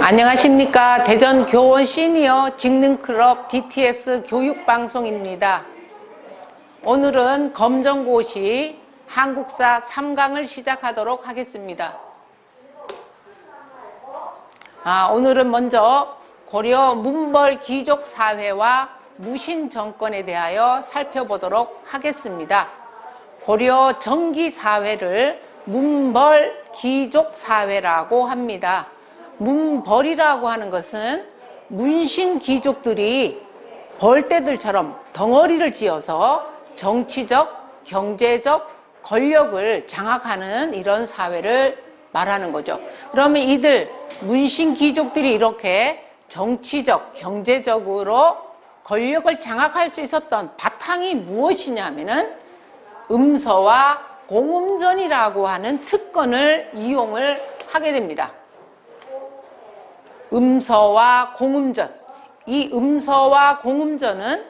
안녕하십니까. 대전 교원 시니어 직능클럽 DTS 교육방송입니다. 오늘은 검정고시 한국사 3강을 시작하도록 하겠습니다. 오늘은 먼저 고려 문벌 귀족 사회와 무신 정권에 대하여 살펴보도록 하겠습니다. 고려 정기 사회를 문벌 귀족 사회라고 합니다. 문벌이라고 하는 것은 문신 귀족들이 벌떼들처럼 덩어리를 지어서 정치적, 경제적 권력을 장악하는 이런 사회를 말하는 거죠. 그러면 이들 문신 귀족들이 이렇게 정치적, 경제적으로 권력을 장악할 수 있었던 바탕이 무엇이냐면은 음서와 공음전이라고 하는 특권을 이용을 하게 됩니다. 음서와 공음전. 이 음서와 공음전은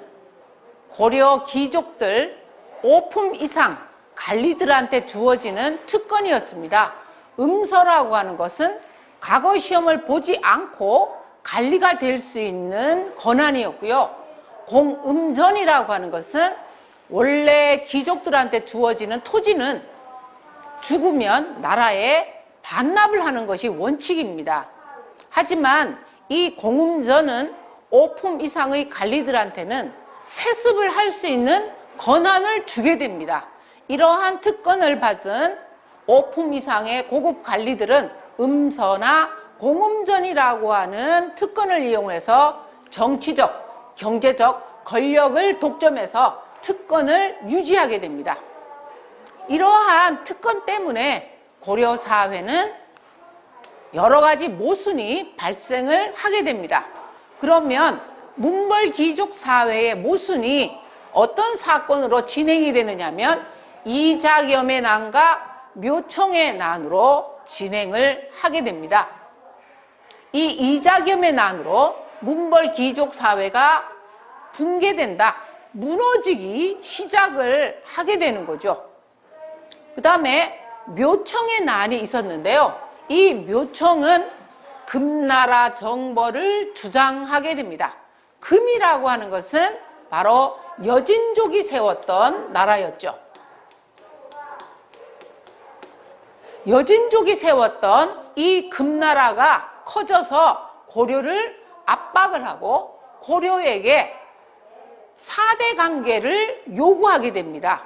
고려 귀족들 5품 이상 관리들한테 주어지는 특권이었습니다. 음서라고 하는 것은 과거 시험을 보지 않고 관리가 될 수 있는 권한이었고요. 공음전이라고 하는 것은 원래 귀족들한테 주어지는 토지는 죽으면 나라에 반납을 하는 것이 원칙입니다. 하지만 이 공음전은 5품 이상의 관리들한테는 세습을 할 수 있는 권한을 주게 됩니다. 이러한 특권을 받은 5품 이상의 고급 관리들은 음서나 공음전이라고 하는 특권을 이용해서 정치적, 경제적 권력을 독점해서 특권을 유지하게 됩니다. 이러한 특권 때문에 고려 사회는 여러 가지 모순이 발생을 하게 됩니다. 그러면 문벌 귀족 사회의 모순이 어떤 사건으로 진행이 되느냐면 이자겸의 난과 묘청의 난으로 진행을 하게 됩니다. 이 이자겸의 난으로 문벌 귀족 사회가 붕괴된다, 무너지기 시작을 하게 되는 거죠. 그 다음에 묘청의 난이 있었는데요. 이 묘청은 금나라 정벌을 주장하게 됩니다. 금이라고 하는 것은 바로 여진족이 세웠던 나라였죠. 여진족이 세웠던 이 금나라가 커져서 고려를 압박을 하고 고려에게 사대 관계를 요구하게 됩니다.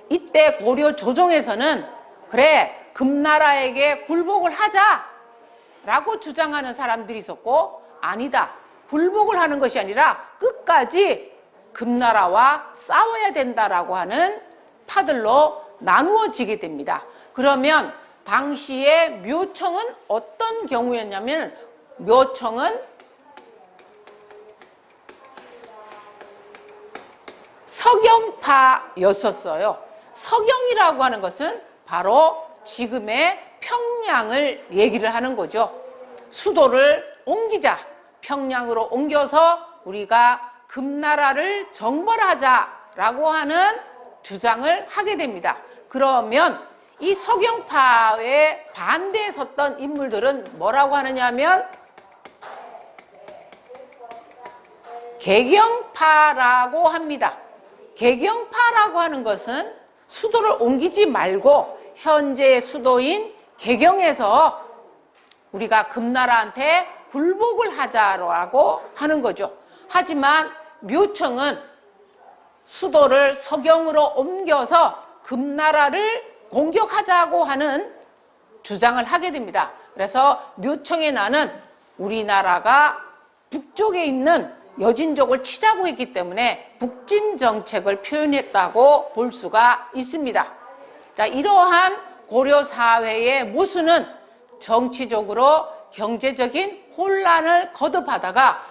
이때 고려 조정에서는 그래, 금나라에게 굴복을 하자라고 주장하는 사람들이 있었고, 아니다, 굴복을 하는 것이 아니라 끝까지 금나라와 싸워야 된다라고 하는 파들로 나누어지게 됩니다. 그러면 당시에 묘청은 어떤 경우였냐면 묘청은 서경파였었어요. 서경이라고 하는 것은 바로 지금의 평양을 얘기를 하는 거죠. 수도를 옮기자, 평양으로 옮겨서 우리가 금나라를 정벌하자라고 하는 주장을 하게 됩니다. 그러면 이 서경파에 반대에 섰던 인물들은 뭐라고 하느냐면 개경파라고 합니다. 개경파라고 하는 것은 수도를 옮기지 말고 현재 수도인 개경에서 우리가 금나라한테 굴복을 하자라고 하는 거죠. 하지만 묘청은 수도를 서경으로 옮겨서 금나라를 공격하자고 하는 주장을 하게 됩니다. 그래서 묘청의 난은 우리나라가 북쪽에 있는 여진족을 치자고 했기 때문에 북진 정책을 표현했다고 볼 수가 있습니다. 자, 이러한 고려 사회의 모순은 정치적으로 경제적인 혼란을 거듭하다가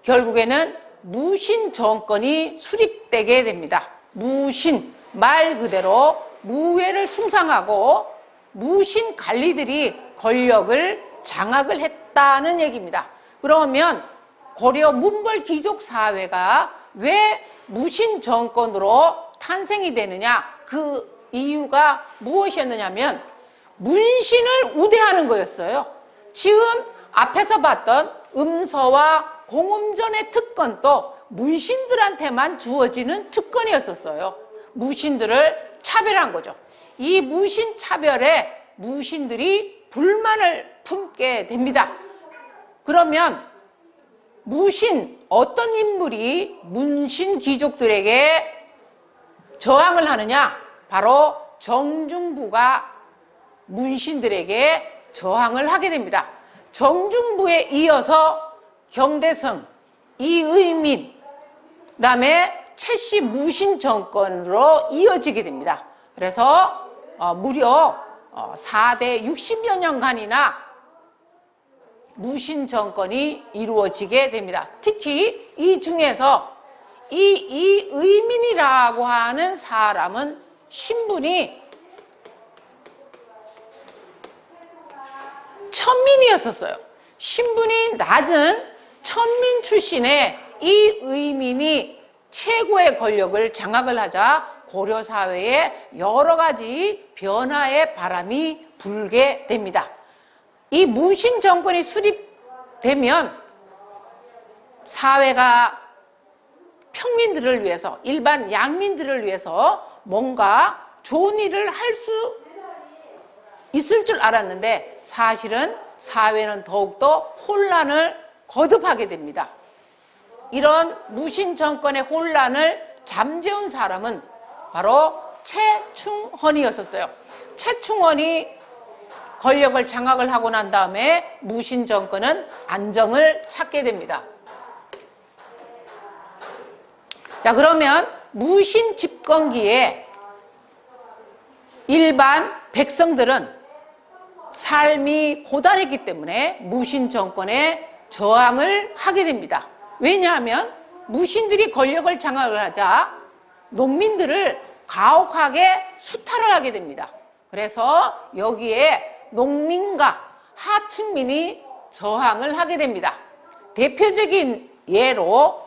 결국에는 무신 정권이 수립되게 됩니다. 무신, 말 그대로 무회를 숭상하고 무신 관리들이 권력을 장악을 했다는 얘기입니다. 그러면 고려 문벌 귀족 사회가 왜 무신 정권으로 탄생이 되느냐? 그 이유가 무엇이었느냐면 문신을 우대하는 거였어요. 지금 앞에서 봤던 음서와 공음전의 특권도 문신들한테만 주어지는 특권이었었어요. 무신들을 차별한 거죠. 이 무신 차별에 무신들이 불만을 품게 됩니다. 그러면 어떤 인물이 문신 귀족들에게 저항을 하느냐? 바로 정중부가 문신들에게 저항을 하게 됩니다. 정중부에 이어서 경대성, 이의민, 그 다음에 최씨 무신 정권으로 이어지게 됩니다. 그래서 무려 4대 60여 년간이나 무신 정권이 이루어지게 됩니다. 특히 이 중에서 이의민이라고 하는 사람은 신분이 천민이었었어요. 신분이 낮은 천민 출신의 이의민이 최고의 권력을 장악을 하자 고려 사회에 여러 가지 변화의 바람이 불게 됩니다. 이 무신 정권이 수립되면 사회가 평민들을 위해서, 일반 양민들을 위해서 뭔가 좋은 일을 할 수 있을 줄 알았는데 사실은 사회는 더욱더 혼란을 거듭하게 됩니다. 이런 무신 정권의 혼란을 잠재운 사람은 바로 최충헌이었었어요. 최충헌이 권력을 장악을 하고 난 다음에 무신 정권은 안정을 찾게 됩니다. 자, 그러면 무신 집권기에 일반 백성들은 삶이 고단했기 때문에 무신 정권에 저항을 하게 됩니다. 왜냐하면 무신들이 권력을 장악을 하자 농민들을 가혹하게 수탈을 하게 됩니다. 그래서 여기에 농민과 하층민이 저항을 하게 됩니다. 대표적인 예로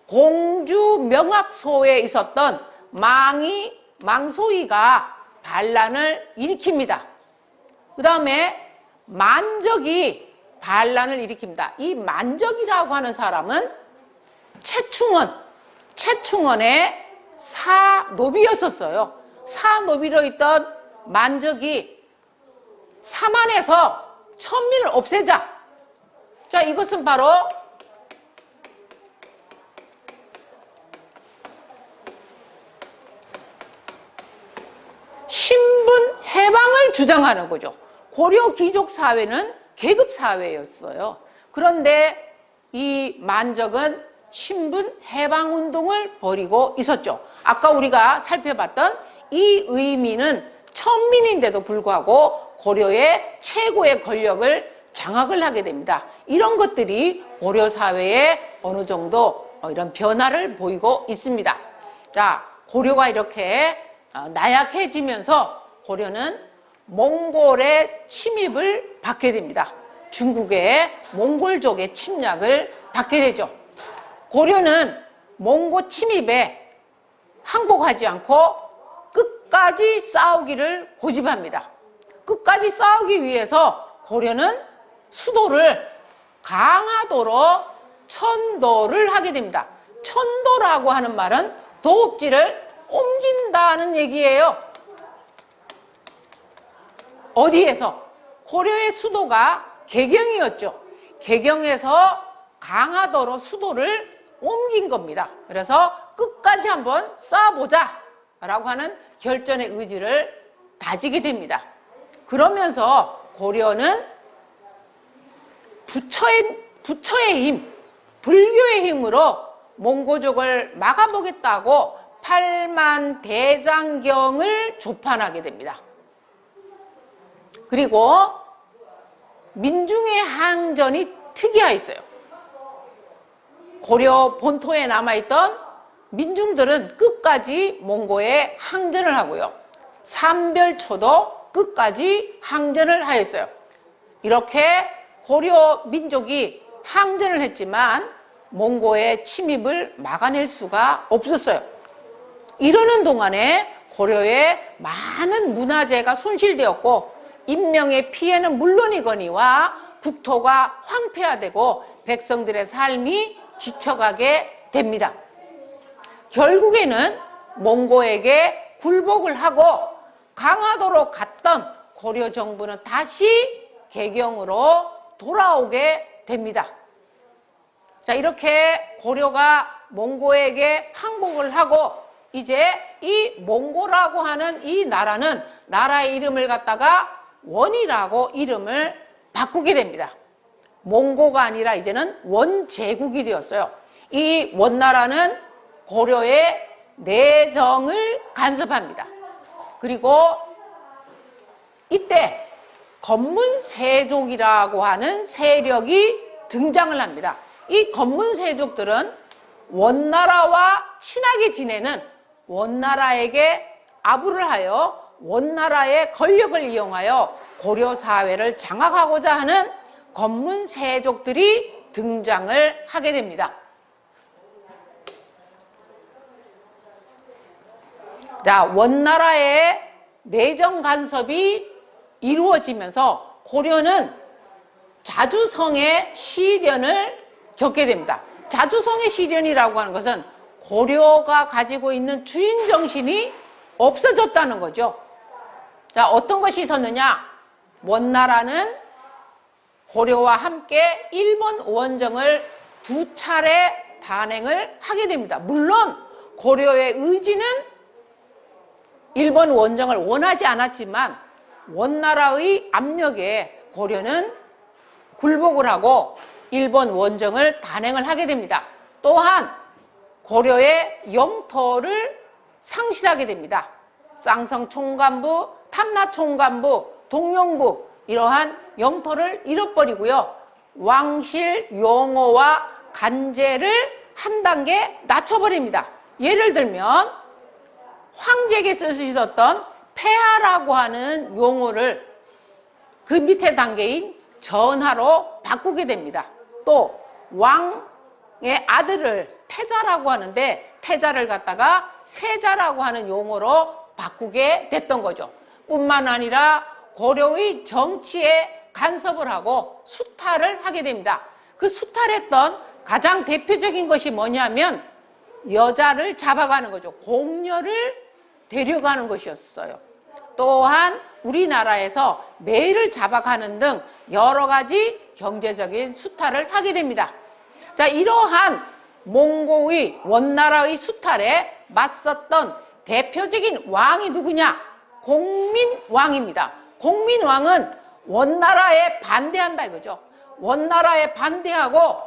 공주 명학소에 있었던 망소이가 반란을 일으킵니다. 그 다음에 만적이 반란을 일으킵니다. 이 만적이라고 하는 사람은 최충헌의 사노비였었어요. 사노비로 있던 만적이 사만에서 천민을 없애자. 자, 이것은 바로 신분 해방을 주장하는 거죠. 고려 귀족 사회는 계급 사회였어요. 그런데 이 만적은 신분 해방 운동을 벌이고 있었죠. 아까 우리가 살펴봤던 이 의민은 천민인데도 불구하고 고려의 최고의 권력을 장악을 하게 됩니다. 이런 것들이 고려 사회에 어느 정도 이런 변화를 보이고 있습니다. 자, 고려가 이렇게 나약해지면서 고려는 몽골의 침입을 받게 됩니다. 중국의 몽골족의 침략을 받게 되죠. 고려는 몽골 침입에 항복하지 않고 끝까지 싸우기를 고집합니다. 끝까지 싸우기 위해서 고려는 수도를 강화도로 천도를 하게 됩니다. 천도라고 하는 말은 도읍지를 옮긴다는 얘기예요. 어디에서? 고려의 수도가 개경이었죠. 개경에서 강화도로 수도를 옮긴 겁니다. 그래서 끝까지 한번 싸워보자 라고 하는 결전의 의지를 다지게 됩니다. 그러면서 고려는 부처의 힘, 불교의 힘으로 몽고족을 막아보겠다고 8만 대장경을 조판하게 됩니다. 그리고 민중의 항전이 특이하였어요. 고려 본토에 남아있던 민중들은 끝까지 몽고에 항전을 하고요. 삼별초도 끝까지 항전을 하였어요. 이렇게 고려 민족이 항전을 했지만 몽고의 침입을 막아낼 수가 없었어요. 이러는 동안에 고려의 많은 문화재가 손실되었고 인명의 피해는 물론이거니와 국토가 황폐화되고 백성들의 삶이 지쳐가게 됩니다. 결국에는 몽고에게 굴복을 하고 강화도로 갔던 고려 정부는 다시 개경으로 돌아오게 됩니다. 자, 이렇게 고려가 몽고에게 항복을 하고 이제 이 몽고라고 하는 이 나라는 나라의 이름을 갖다가 원이라고 이름을 바꾸게 됩니다. 몽고가 아니라 이제는 원제국이 되었어요. 이 원나라는 고려의 내정을 간섭합니다. 그리고 이때 건문세족이라고 하는 세력이 등장을 합니다. 이 건문세족들은 원나라와 친하게 지내는 원나라에게 아부를 하여 원나라의 권력을 이용하여 고려 사회를 장악하고자 하는 건문세족들이 등장을 하게 됩니다. 자, 원나라의 내정 간섭이 이루어지면서 고려는 자주성의 시련을 겪게 됩니다. 자주성의 시련이라고 하는 것은 고려가 가지고 있는 주인 정신이 없어졌다는 거죠. 자, 어떤 것이 있었느냐? 원나라는 고려와 함께 일본 원정을 2차례 단행을 하게 됩니다. 물론 고려의 의지는 일본 원정을 원하지 않았지만 원나라의 압력에 고려는 굴복을 하고 일본 원정을 단행을 하게 됩니다. 또한 고려의 영토를 상실하게 됩니다. 쌍성 총관부, 탐라 총관부, 동령부 이러한 영토를 잃어버리고요. 왕실, 용어와 간제를 한 단계 낮춰버립니다. 예를 들면 황제에게 쓸 수 있었던 폐하라고 하는 용어를 그 밑에 단계인 전하로 바꾸게 됩니다. 또 왕의 아들을 태자라고 하는데 태자를 갖다가 세자라고 하는 용어로 바꾸게 됐던 거죠. 뿐만 아니라 고려의 정치에 간섭을 하고 수탈을 하게 됩니다. 그 수탈했던 가장 대표적인 것이 뭐냐면 여자를 잡아가는 거죠. 공녀를 데려가는 것이었어요. 또한 우리나라에서 매를 잡아가는 등 여러 가지 경제적인 수탈을 하게 됩니다. 자, 이러한 몽고의 원나라의 수탈에 맞섰던 대표적인 왕이 누구냐? 공민왕입니다. 공민왕은 원나라에 반대한다 이거죠. 원나라에 반대하고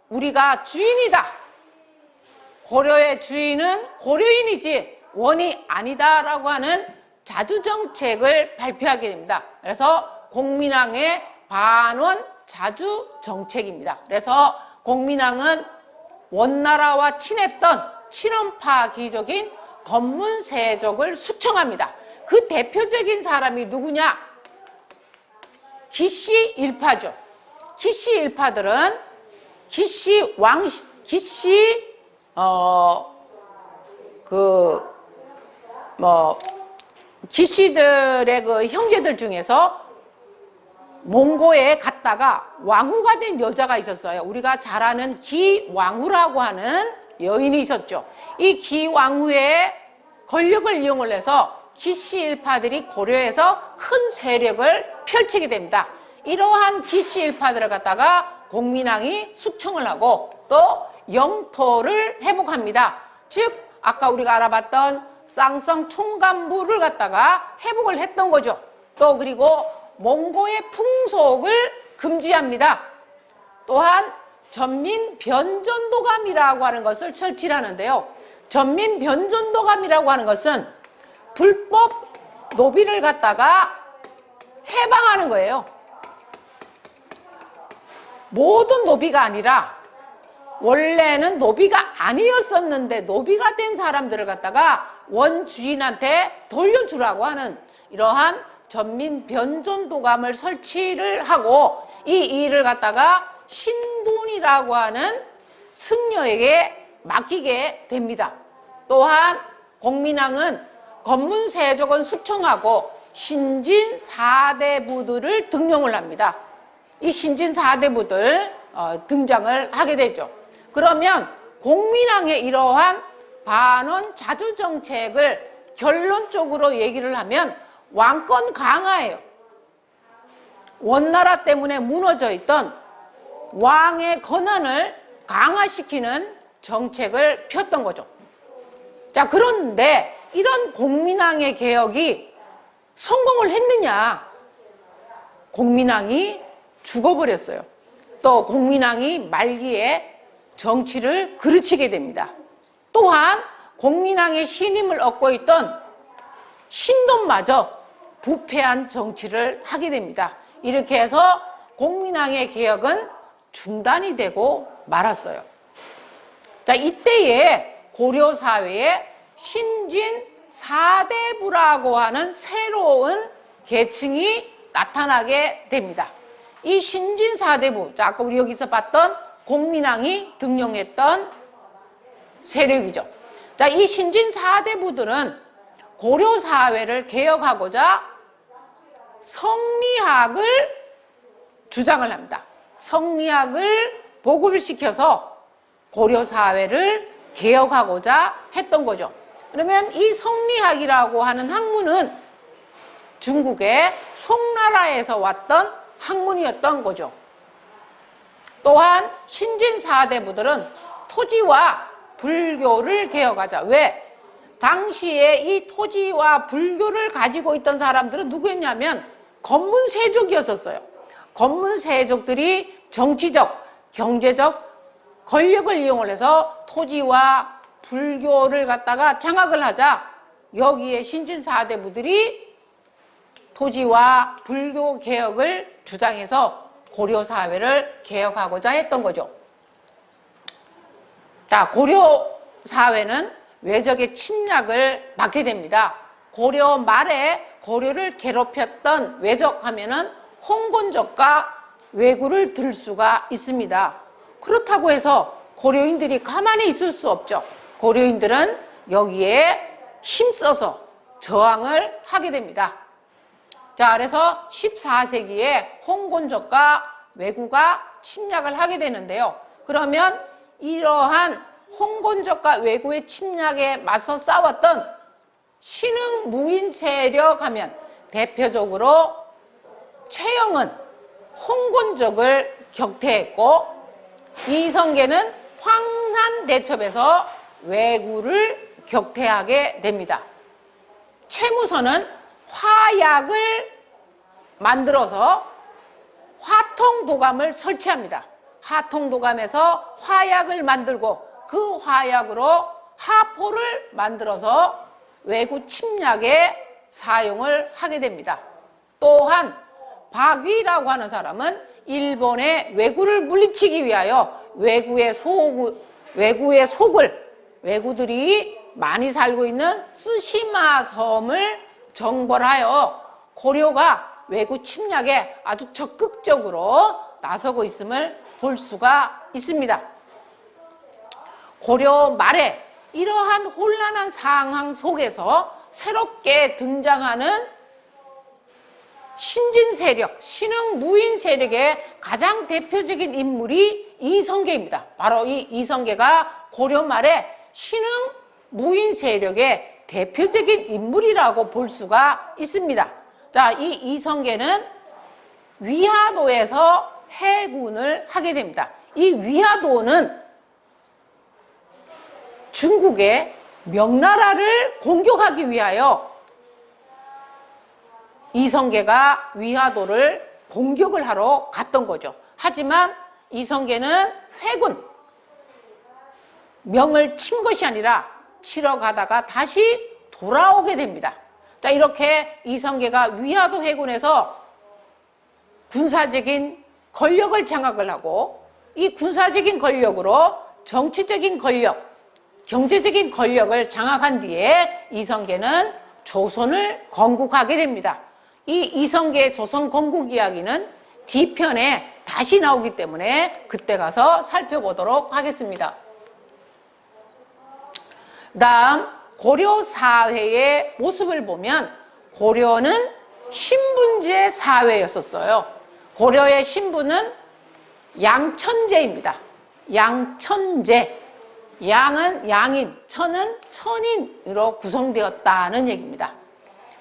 우리가 주인이다. 고려의 주인은 고려인이지 원이 아니다라고 하는 자주정책을 발표하게 됩니다. 그래서 공민왕의 반원 자주정책입니다. 그래서 공민왕은 원나라와 친했던 친원파 귀족인 건문세족을 수청합니다. 그 대표적인 사람이 누구냐? 기씨일파죠. 기씨일파들은 기씨들의 그 형제들 중에서 몽고에 갔다가 왕후가 된 여자가 있었어요. 우리가 잘 아는 기왕후라고 하는 여인이 있었죠. 이 기왕후의 권력을 이용을 해서 기씨일파들이 고려에서 큰 세력을 펼치게 됩니다. 이러한 기씨일파들을 갖다가 공민왕이 수청을 하고 또 영토를 회복합니다. 즉 아까 우리가 알아봤던 쌍성 총관부를 갖다가 회복을 했던 거죠. 또 그리고 몽고의 풍속을 금지합니다. 또한 전민변전도감이라고 하는 것을 설치를 하는데요. 전민변전도감이라고 하는 것은 불법 노비를 갖다가 해방하는 거예요. 모든 노비가 아니라 원래는 노비가 아니었었는데 노비가 된 사람들을 갖다가 원주인한테 돌려주라고 하는 이러한 전민변전도감을 설치를 하고 이 일을 갖다가 신돈이라고 하는 승려에게 맡기게 됩니다. 또한 공민왕은 건문세족은 수청하고 신진 4대부들을 등용을 합니다. 이 신진 4대부들 등장을 하게 되죠. 그러면 공민왕의 이러한 반원 자주 정책을 결론적으로 얘기를 하면 왕권 강화예요. 원나라 때문에 무너져 있던 왕의 권한을 강화시키는 정책을 폈던 거죠. 자, 그런데 이런 공민왕의 개혁이 성공을 했느냐? 공민왕이 죽어버렸어요. 또 공민왕이 말기에 정치를 그르치게 됩니다. 또한 공민왕의 신임을 얻고 있던 신돈마저 부패한 정치를 하게 됩니다. 이렇게 해서 공민왕의 개혁은 중단이 되고 말았어요. 자, 이때에 고려사회에 신진 4대부라고 하는 새로운 계층이 나타나게 됩니다. 이 신진 4대부, 자, 아까 우리 여기서 봤던 공민왕이 등용했던 세력이죠. 자, 이 신진 4대부들은 고려사회를 개혁하고자 성리학을 주장을 합니다. 성리학을 보급을 시켜서 고려사회를 개혁하고자 했던 거죠. 그러면 이 성리학이라고 하는 학문은 중국의 송나라에서 왔던 학문이었던 거죠. 또한 신진 4대부들은 토지와 불교를 개혁하자. 왜? 당시에 이 토지와 불교를 가지고 있던 사람들은 누구였냐면 건문세족이었었어요. 건문세족들이 정치적, 경제적 권력을 이용을 해서 토지와 불교를 갖다가 장악을 하자 여기에 신진 4대부들이 토지와 불교 개혁을 주장해서 고려 사회를 개혁하고자 했던 거죠. 자, 고려 사회는 외적의 침략을 받게 됩니다. 고려 말에 고려를 괴롭혔던 외적 하면은 홍건적과 왜구를 들 수가 있습니다. 그렇다고 해서 고려인들이 가만히 있을 수 없죠. 고려인들은 여기에 힘써서 저항을 하게 됩니다. 자, 그래서 14세기에 홍건적과 왜구가 침략을 하게 되는데요. 그러면 이러한 홍건적과 왜구의 침략에 맞서 싸웠던 신흥 무인 세력 하면 대표적으로 최영은 홍건적을 격퇴했고 이성계는 황산대첩에서 왜구를 격퇴하게 됩니다. 최무선은 화약을 만들어서 화통도감을 설치합니다. 화통도감에서 화약을 만들고 그 화약으로 하포를 만들어서 왜구 침략에 사용을 하게 됩니다. 또한 박위라고 하는 사람은 일본의 왜구를 물리치기 위하여 왜구의 속을 왜구들이 많이 살고 있는 쓰시마 섬을 정벌하여 고려가 왜구 침략에 아주 적극적으로 나서고 있음을 볼 수가 있습니다. 고려 말에 이러한 혼란한 상황 속에서 새롭게 등장하는 신진 세력, 신흥 무인 세력의 가장 대표적인 인물이 이성계입니다. 바로 이 이성계가 고려 말에 신흥 무인 세력의 대표적인 인물이라고 볼 수가 있습니다. 자, 이 이성계는 위화도에서 해군을 하게 됩니다. 이 위화도는 중국의 명나라를 공격하기 위하여 이성계가 위화도를 공격을 하러 갔던 거죠. 하지만 이성계는 회군, 명을 친 것이 아니라 치러 가다가 다시 돌아오게 됩니다. 자, 이렇게 이성계가 위화도 회군에서 군사적인 권력을 장악을 하고 이 군사적인 권력으로 정치적인 권력, 경제적인 권력을 장악한 뒤에 이성계는 조선을 건국하게 됩니다. 이 이성계의 조선 건국 이야기는 뒤편에 다시 나오기 때문에 그때 가서 살펴보도록 하겠습니다. 다음 고려 사회의 모습을 보면 고려는 신분제 사회였었어요. 고려의 신분은 양천제입니다. 양천제. 양은 양인, 천은 천인으로 구성되었다는 얘기입니다.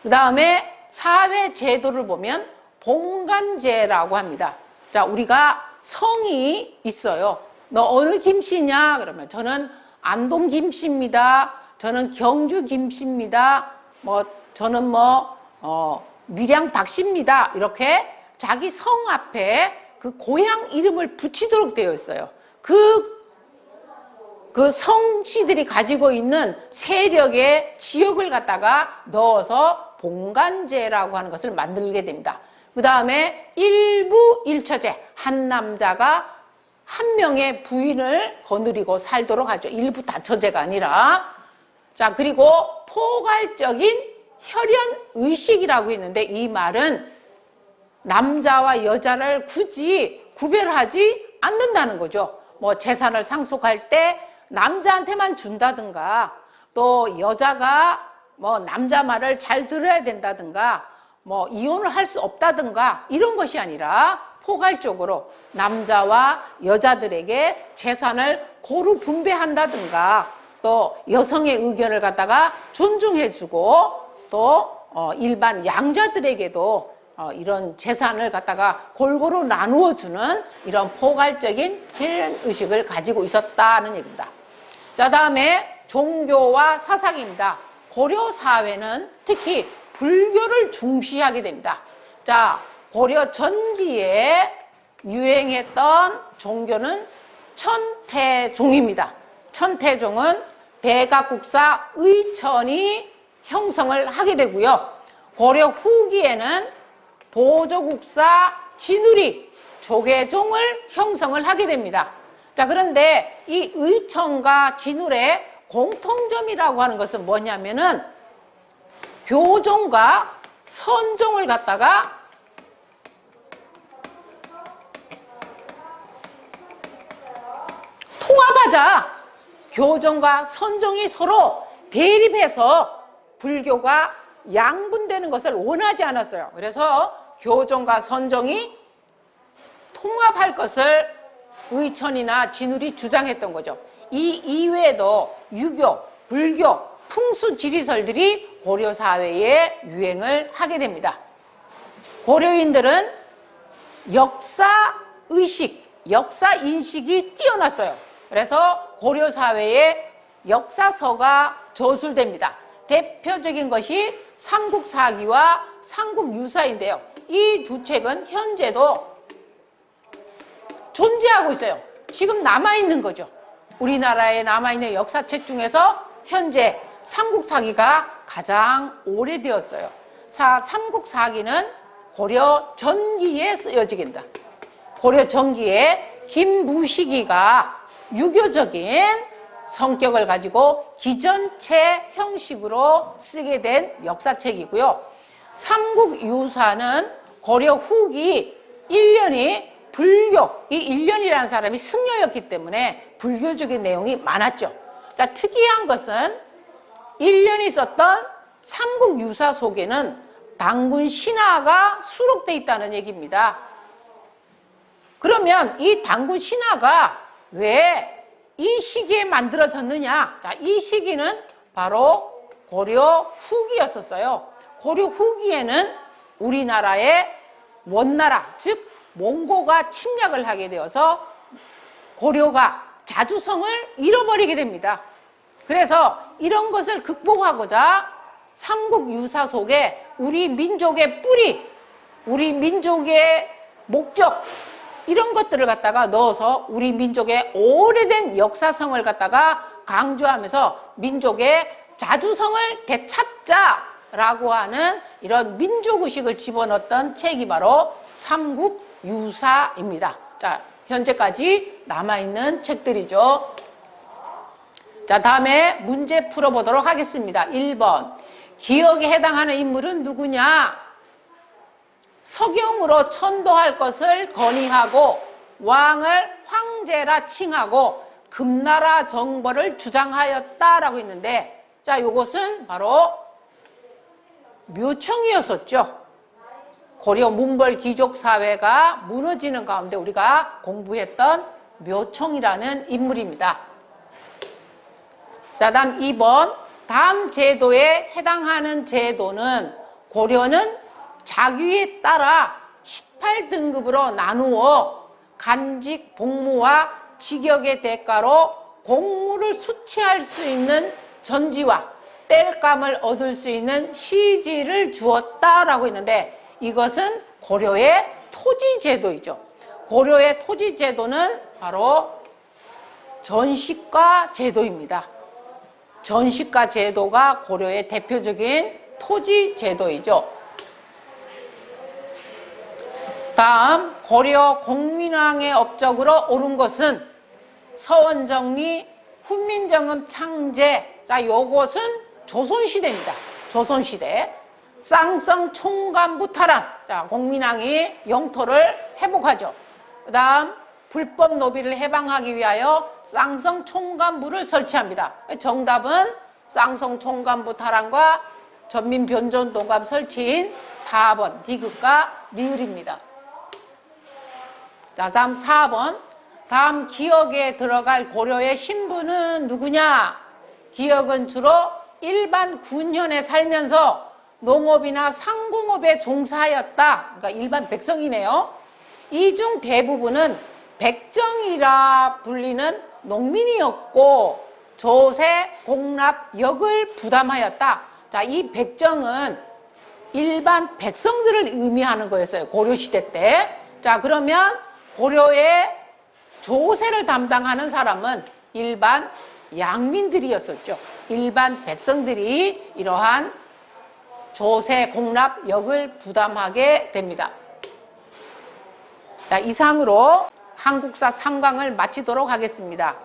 그 다음에 사회 제도를 보면 봉간제라고 합니다. 자, 우리가 성이 있어요. 너 어느 김씨냐? 그러면 저는 안동 김씨입니다. 저는 경주 김씨입니다. 저는 밀양 박씨입니다. 이렇게 자기 성 앞에 그 고향 이름을 붙이도록 되어 있어요. 그 성씨들이 가지고 있는 세력의 지역을 갖다가 넣어서 봉간제라고 하는 것을 만들게 됩니다. 그 다음에 일부 일처제, 한 남자가 한 명의 부인을 거느리고 살도록 하죠. 일부 다처제가 아니라. 자, 그리고 포괄적인 혈연의식이라고 있는데, 이 말은 남자와 여자를 굳이 구별하지 않는다는 거죠. 재산을 상속할 때 남자한테만 준다든가, 또 여자가 남자 말을 잘 들어야 된다든가, 이혼을 할 수 없다든가, 이런 것이 아니라 포괄적으로 남자와 여자들에게 재산을 고루 분배한다든가, 또 여성의 의견을 갖다가 존중해주고, 또 일반 양자들에게도 이런 재산을 갖다가 골고루 나누어주는 이런 포괄적인 혈연의식을 가지고 있었다는 얘기입니다. 자, 다음에 종교와 사상입니다. 고려 사회는 특히 불교를 중시하게 됩니다. 자, 고려 전기에 유행했던 종교는 천태종입니다. 천태종은 대각국사 의천이 형성을 하게 되고요. 고려 후기에는 보조국사 진우리, 조계종을 형성을 하게 됩니다. 자, 그런데 이 의천과 진울의 공통점이라고 하는 것은 뭐냐면은 교종과 선종을 갖다가 통합하자. 교종과 선종이 서로 대립해서 불교가 양분되는 것을 원하지 않았어요. 그래서 교종과 선종이 통합할 것을 의천이나 진울이 주장했던 거죠. 이 이외에도 유교, 불교, 풍수 지리설들이 고려 사회에 유행을 하게 됩니다. 고려인들은 역사의식, 역사인식이 뛰어났어요. 그래서 고려 사회에 역사서가 저술됩니다. 대표적인 것이 삼국사기와 삼국유사인데요. 이 두 책은 현재도 존재하고 있어요. 지금 남아있는 거죠. 우리나라에 남아있는 역사책 중에서 현재 삼국사기가 가장 오래되었어요. 삼국사기는 고려 전기에 쓰여지긴다. 고려 전기에 김무식이가 유교적인 성격을 가지고 기전체 형식으로 쓰게 된 역사책이고요. 삼국유사는 고려 후기 1년이 불교, 이 1년이라는 사람이 승려였기 때문에 불교적인 내용이 많았죠. 자, 특이한 것은 1년이 썼던 삼국유사 속에는 당군 신화가 수록되어 있다는 얘기입니다. 그러면 이 당군 신화가 왜 이 시기에 만들어졌느냐? 자, 이 시기는 바로 고려 후기였었어요. 고려 후기에는 우리나라의 원나라, 즉 몽고가 침략을 하게 되어서 고려가 자주성을 잃어버리게 됩니다. 그래서 이런 것을 극복하고자 삼국유사 속에 우리 민족의 뿌리, 우리 민족의 목적, 이런 것들을 갖다가 넣어서 우리 민족의 오래된 역사성을 갖다가 강조하면서 민족의 자주성을 되찾자라고 하는 이런 민족의식을 집어넣었던 책이 바로 삼국유사입니다. 자, 현재까지 남아있는 책들이죠. 자, 다음에 문제 풀어보도록 하겠습니다. 1번. 기억에 해당하는 인물은 누구냐? 서경으로 천도할 것을 건의하고 왕을 황제라 칭하고 금나라 정벌을 주장하였다라고 있는데, 자, 요것은 바로 묘청이었었죠. 고려 문벌 귀족 사회가 무너지는 가운데 우리가 공부했던 묘총이라는 인물입니다. 자, 다음 2번. 다음 제도에 해당하는 제도는 고려는 자규에 따라 18등급으로 나누어 간직, 복무와 직역의 대가로 공무를 수취할 수 있는 전지와 땔감을 얻을 수 있는 시지를 주었다라고 했는데 이것은 고려의 토지제도이죠. 고려의 토지제도는 바로 전시과 제도입니다. 전시과 제도가 고려의 대표적인 토지제도이죠. 다음 고려 공민왕의 업적으로 오른 것은 서원정리, 훈민정음 창제. 자, 요것은 조선시대입니다. 조선시대. 쌍성 총간부 탈환. 자, 공민왕이 영토를 회복하죠. 그 다음 불법 노비를 해방하기 위하여 쌍성 총간부를 설치합니다. 정답은 쌍성 총간부 탈환과 전민 변전 동감 설치인 4번 디귿과 리을입니다. 자, 다음 4번. 다음 기역에 들어갈 고려의 신부는 누구냐? 기역은 주로 일반 군현에 살면서 농업이나 상공업에 종사하였다. 그러니까 일반 백성이네요. 이 중 대부분은 백정이라 불리는 농민이었고 조세, 공납, 역을 부담하였다. 자, 이 백정은 일반 백성들을 의미하는 거였어요. 고려시대 때. 자, 그러면 고려의 조세를 담당하는 사람은 일반 양민들이었었죠. 일반 백성들이 이러한 조세, 공납, 역을 부담하게 됩니다. 자, 이상으로 한국사 3강을 마치도록 하겠습니다.